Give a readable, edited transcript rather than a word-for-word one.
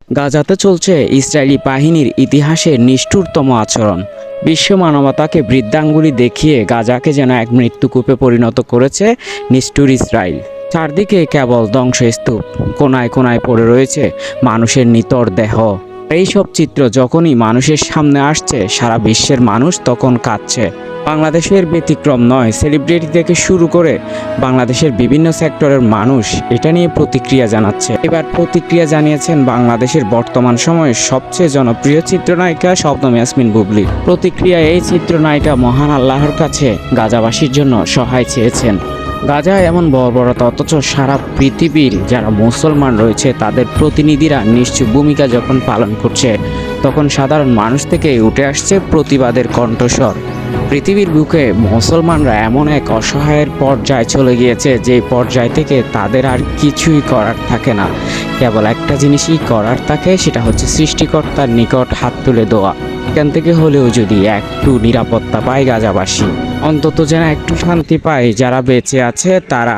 গাজাতে চলছে ইসরায়েলি বাহিনীর ইতিহাসের নিষ্ঠুরতম আচরণ। বিশ্ব মানবতাকে বৃদ্ধাঙ্গুলি দেখিয়ে গাজাকে যেন এক মৃত্যুকূপে পরিণত করেছে নিষ্ঠুর ইসরায়েল। চারদিকে কেবল ধ্বংসস্তূপ, কোনায় কোনায় পড়ে রয়েছে মানুষের নিথর দেহ। এইসব চিত্র যখনই মানুষের সামনে আসছে, সারা বিশ্বের মানুষ তখন কাঁদছে। বাংলাদেশের ব্যতিক্রম নয়। সেলিব্রিটি থেকে শুরু করে বাংলাদেশের বিভিন্ন সেক্টরের মানুষ এটা নিয়ে প্রতিক্রিয়া জানাচ্ছে। এবার প্রতিক্রিয়া জানিয়েছেন বাংলাদেশের বর্তমান সময়ের সবচেয়ে জনপ্রিয় চিত্রনায়িকা শবনম ইয়াসমিন বুবলী। প্রতিক্রিয়া এই চিত্রনায়িকা মহান আল্লাহর কাছে গাজাবাসীর জন্য সহায় চেয়েছেন। গাজায় এমন বর্বরতা, অথচ সারা পৃথিবীর যারা মুসলমান রয়েছে তাদের প্রতিনিধিরা নিশ্চুপ ভূমিকা যখন পালন করছে, তখন সাধারণ মানুষ থেকে উঠে আসছে প্রতিবাদের কণ্ঠস্বর। পৃথিবীর বুকে মুসলমানরা এমন এক অসহায়ের পর্যায়ে চলে গিয়েছে, যে পর্যায় থেকে তাদের আর কিছুই করার থাকে না। কেবল একটা জিনিসই করার থাকে, সেটা হচ্ছে সৃষ্টিকর্তার নিকট হাত তুলে দেওয়া। এখান থেকে হলেও যদি একটু নিরাপত্তা পায় গাজাবাসী, অন্তত যেন একটু শান্তি পায় যারা বেঁচে আছে তারা।